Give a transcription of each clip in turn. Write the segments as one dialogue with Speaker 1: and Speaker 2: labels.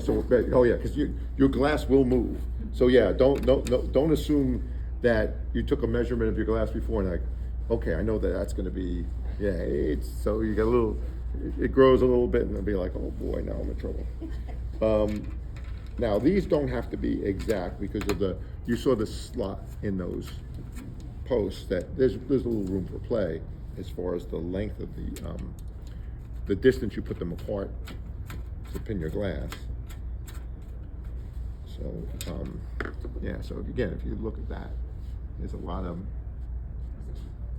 Speaker 1: So, oh yeah, because your glass will move. So yeah, don't assume that you took a measurement of your glass before and like, okay, I know that that's going to be, yeah, it's, so you get a little, it grows a little bit and it'll be like, oh boy, now I'm in trouble. Now these don't have to be exact because of you saw the slot in those posts that there's a little room for play as far as the length of the distance you put them apart to pin your glass. So, yeah, so again, if you look at that, there's a lot of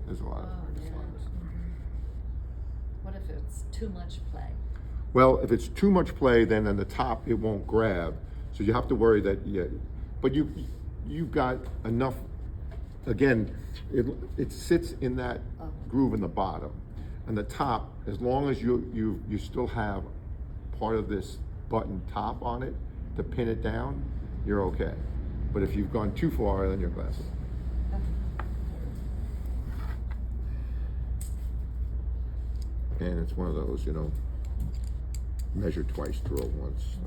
Speaker 2: yeah. What if it's too much play?
Speaker 1: Well, if it's too much play, then on the top it won't grab. So you have to worry that, yeah, but you've got enough. Again, it sits in that groove in the bottom, and the top, as long as you still have part of this button top on it to pin it down, you're okay. But if you've gone too far, then your glass is. And it's one of those, measure twice, drill once.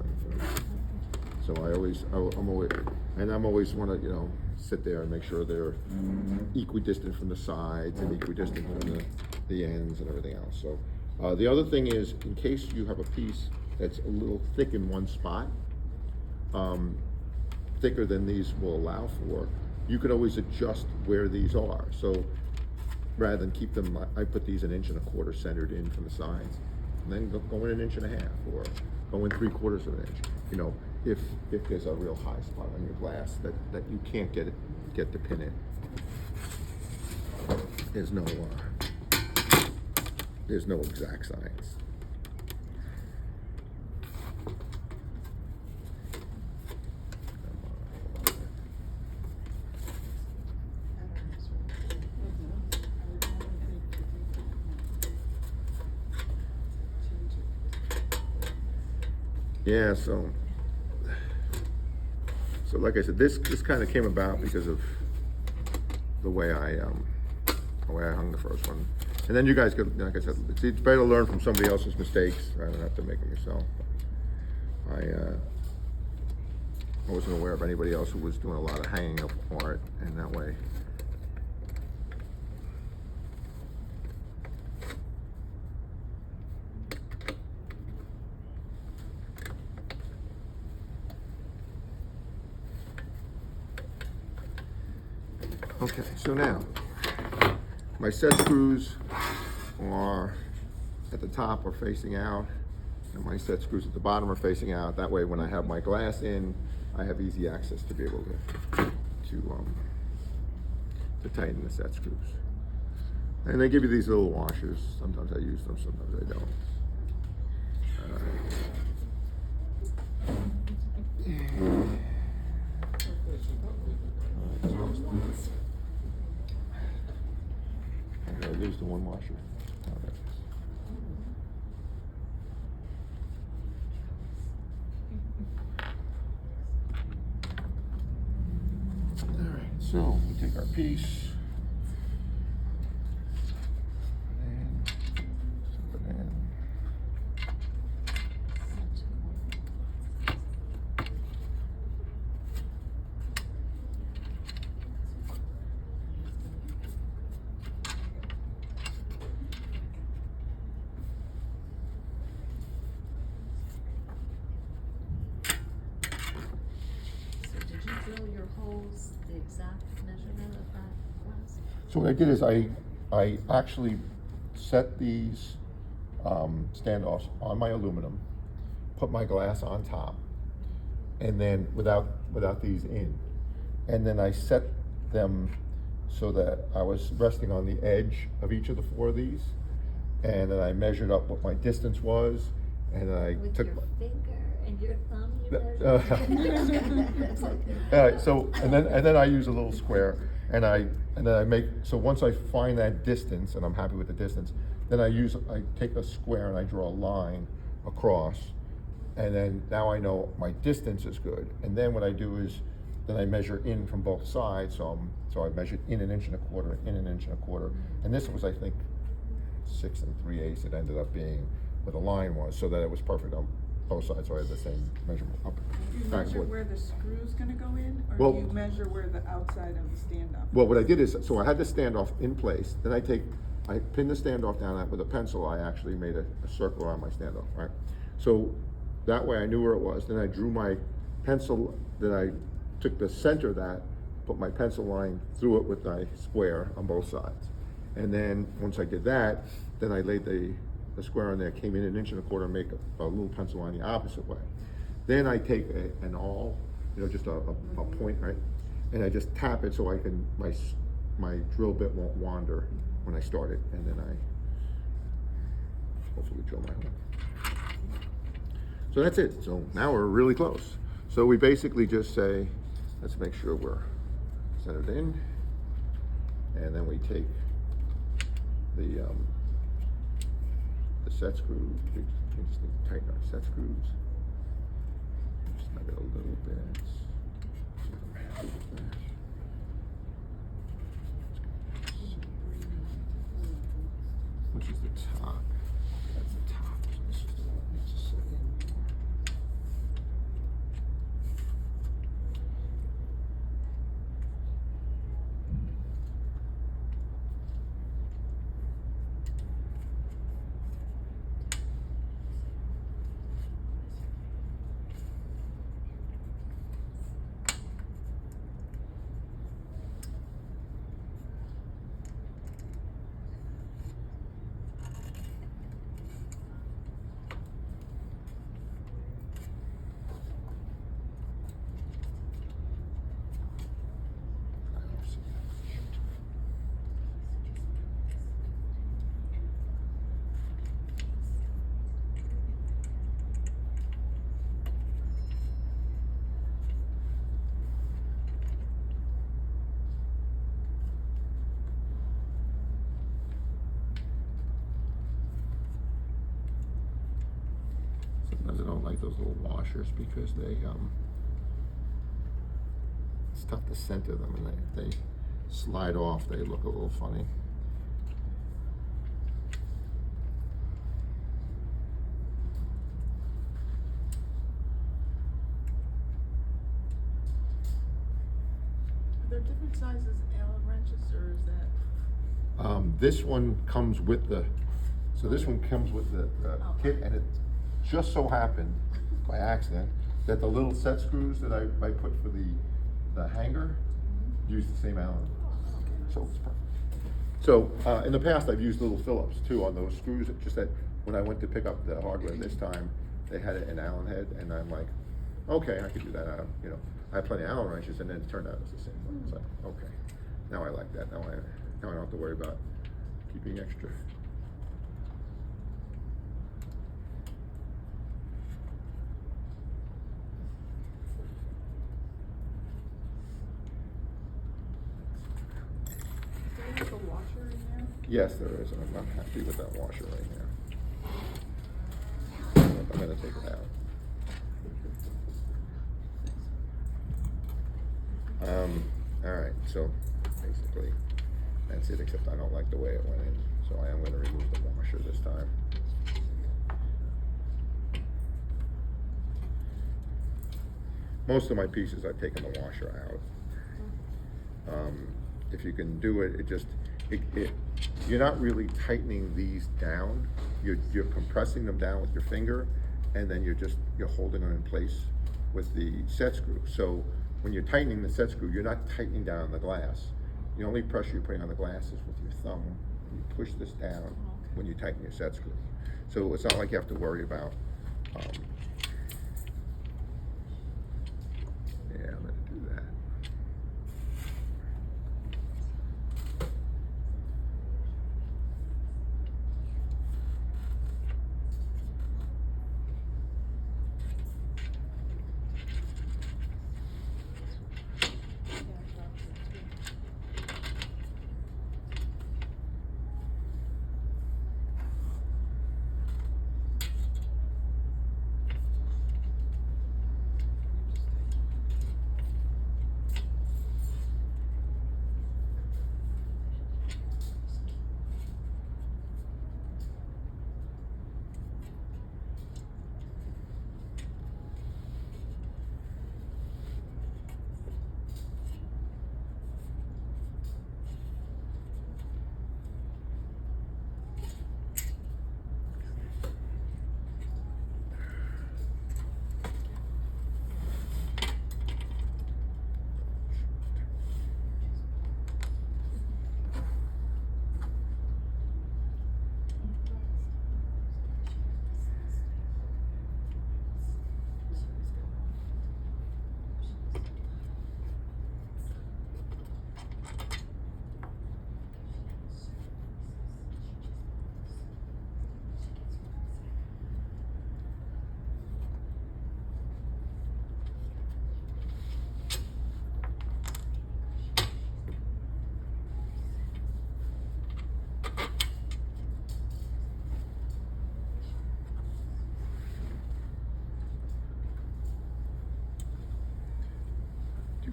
Speaker 1: So I'm always want to, sit there and make sure they're equidistant from the sides and equidistant from the ends and everything else. So the other thing is, in case you have a piece that's a little thick in one spot, thicker than these will allow for, you can always adjust where these are. So rather than keep them, I put these 1.25 inches centered in from the sides, and then go in 1.5 inches, or go in 3/4 of an inch. If there's a real high spot on your glass that you can't get to pin it, there's no exact science. Yeah, so like I said, this kind of came about because of the way I hung the first one. And then you guys could, like I said, it's better to learn from somebody else's mistakes rather than have to make them yourself. I wasn't aware of anybody else who was doing a lot of hanging up art in that way. Okay, so now my set screws are at the top are facing out, and my set screws at the bottom are facing out. That way, when I have my glass in, I have easy access to be able to tighten the set screws. And they give you these little washers. Sometimes I use them, sometimes I don't. There's the one washer. All right, so we take our piece and slip it in.
Speaker 2: Drill your holes the exact measurement of that glass?
Speaker 1: So what I did is I actually set these standoffs on my aluminum, put my glass on top, and then without these in, and then I set them so that I was resting on the edge of each of the 4 of these, and then I measured up what my distance was, and then I
Speaker 2: With
Speaker 1: took
Speaker 2: your finger and your thumb, you
Speaker 1: measure? So and then I use a little square, and then I make, so once I find that distance and I'm happy with the distance, then I take a square and I draw a line across, and then now I know my distance is good. And then what I do is then I measure in from both sides, so I measured in 1.25 inches, in 1.25 inches, and this was, I think, 6 3/8 it ended up being where the line was, so that it was perfect. both sides, so I have the same measurement up.
Speaker 3: Do you
Speaker 1: back and
Speaker 3: measure
Speaker 1: forth.
Speaker 3: where the screw's gonna go in, or
Speaker 1: Well-
Speaker 3: do you measure where the outside of the standoff?
Speaker 1: Well, what I did is, so I had the standoff in place, then I pinned the standoff down with a pencil, I actually made a circle around my standoff, right? So that way I knew where it was, then I drew my pencil, then I took the center of that, put my pencil line through it with my square on both sides. And then, once I did that, then I laid the square on there, came in 1.25 inches, make a little pencil line the opposite way. Then I take an awl, just a point, right? And I just tap it so I can, my drill bit won't wander when I start it, and then I hopefully drill my hole. So that's it. So now we're really close. So we basically just say, let's make sure we're centered in, and then we take the set screw. We just need to tighten our set screws. Just make it a little bit. Which is the top? That's the top. So it's just needs to sit in more. Sometimes I don't like those little washers because they it's tough to center them, and they slide off. They look a little funny.
Speaker 3: Are there different sizes Allen wrenches, or is that?
Speaker 1: This one comes with the, so this one comes with the kit, and it just so happened by accident that the little set screws that I put for the hanger use the same Allen. So it's perfect. So in the past, I've used little Phillips too on those screws. It's just that when I went to pick up the hardware this time, they had it in Allen head, and I'm like, okay, I could do that. I have plenty of Allen wrenches, and then it turned out it's the same one. It's like, okay, now I like that. Now I don't have to worry about keeping extra.
Speaker 3: Do we have a washer in there?
Speaker 1: Yes, there is, and I'm not happy with that washer right now. I'm gonna take it out. All right, so basically, that's it, except I don't like the way it went in, so I am gonna remove the washer this time. Most of my pieces, I've taken the washer out. If you can do it, you're not really tightening these down. You're compressing them down with your finger, and then you're holding them in place with the set screw. So when you're tightening the set screw, you're not tightening down the glass. The only pressure you're putting on the glass is with your thumb. You push this down when you tighten your set screw. So it's not like you have to worry about. Yeah, I'm gonna do that.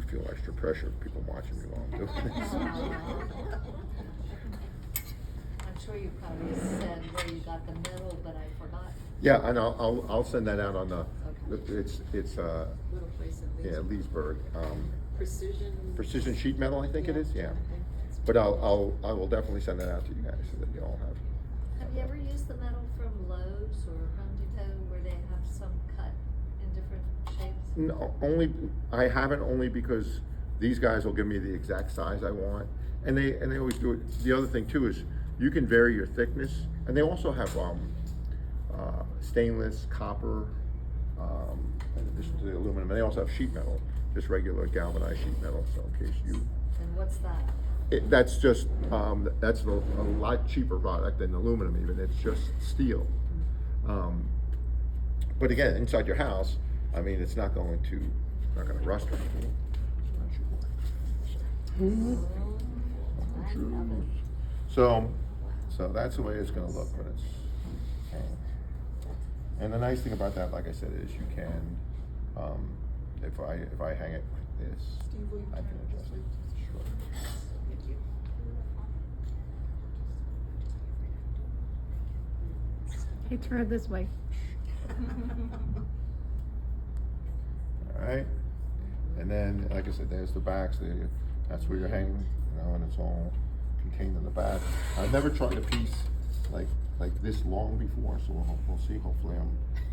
Speaker 1: feel extra pressure of people watching me while I'm doing this.
Speaker 2: I'm sure you probably said where you got the metal, but I forgot.
Speaker 1: Yeah, and I'll send that out on the,
Speaker 2: Okay.
Speaker 1: it's,
Speaker 3: Little place in
Speaker 1: yeah, Leesburg. Precision sheet metal, I think it is, yeah. But I will definitely send that out to you guys so that you all have.
Speaker 2: Have you ever used the metal from Lowe's or Home Depot where they have some cut in different shapes?
Speaker 1: No, I haven't only because these guys will give me the exact size I want, and they always do it. The other thing too is you can vary your thickness, and they also have stainless, copper, in addition to the aluminum, and they also have sheet metal, just regular galvanized sheet metal. So in case you,
Speaker 2: And what's that?
Speaker 1: that's just that's a lot cheaper product than aluminum even. It's just steel. But again, inside your house, I mean, it's not going to rust or anything.
Speaker 2: I love it.
Speaker 1: So that's the way it's going to look when it's hanging. And the nice thing about that, like I said, is you can, if I hang it like this,
Speaker 3: Steve, will you
Speaker 1: I can
Speaker 3: turn
Speaker 1: adjust
Speaker 3: this
Speaker 1: it.
Speaker 3: way?
Speaker 1: Sure.
Speaker 3: Thank you.
Speaker 4: Hey, turn it this way.
Speaker 1: All right. And then, like I said, there's the backs. That's where you're hanging, you know, and it's all contained in the back. I've never tried a piece like this long before, so we'll see. Hopefully,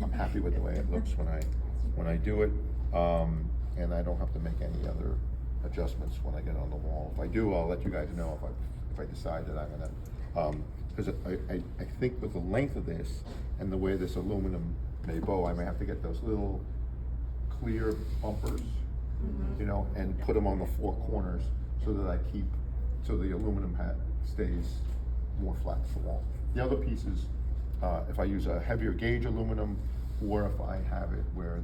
Speaker 1: I'm happy with the way it looks when I do it, and I don't have to make any other adjustments when I get on the wall. If I do, I'll let you guys know if I decide that I'm gonna, because I think with the length of this and the way this aluminum may bow, I may have to get those little clear bumpers, you know, and put them on the four corners so that so the aluminum hat stays more flat to the wall. The other pieces, if I use a heavier gauge aluminum, or if I have it where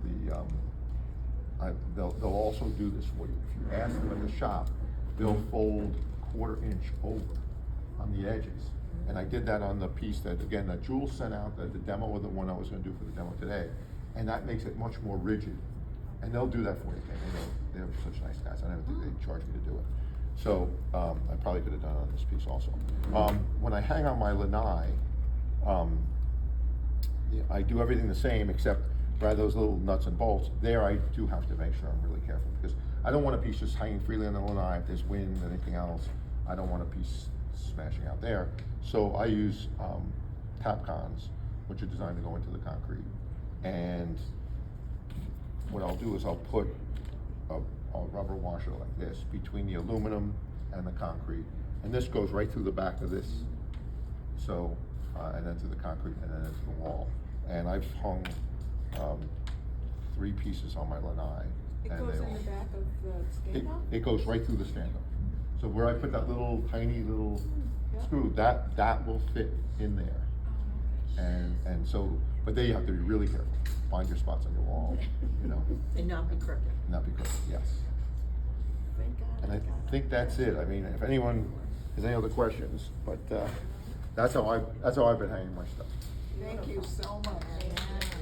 Speaker 1: they'll also do this for you. If you ask them at the shop, they'll fold 1/4 inch over on the edges. And I did that on the piece that Jules sent out, the demo of the one I was gonna do for the demo today. And that makes it much more rigid. And they'll do that for you. They're such nice guys. I don't think they charge me to do it. So I probably could have done it on this piece also. When I hang on my lanai, I do everything the same except rather those little nuts and bolts. There I do have to make sure I'm really careful because I don't want a piece just hanging freely on the lanai. If there's wind or anything else, I don't want a piece smashing out there. So I use Tapcons, which are designed to go into the concrete. And what I'll do is I'll put a rubber washer like this between the aluminum and the concrete. And this goes right through the back of this. So, and then to the concrete and then into the wall. And I've hung 3 pieces on my lanai.
Speaker 3: It
Speaker 1: and
Speaker 3: goes
Speaker 1: they
Speaker 3: in
Speaker 1: all-
Speaker 3: the back of the stand-up?
Speaker 1: it goes right through the stand-up. So where I put that little tiny little
Speaker 3: Yeah.
Speaker 1: screw, that will fit in there. And so, but there you have to be really careful. Find your spots on your wall, you know,
Speaker 3: And not be crooked.
Speaker 1: not be crooked, yes.
Speaker 3: Thank God.
Speaker 1: And I think that's it. I mean, if anyone has any other questions, but that's how I've been hanging my stuff.
Speaker 3: Thank you so much.
Speaker 2: Yeah.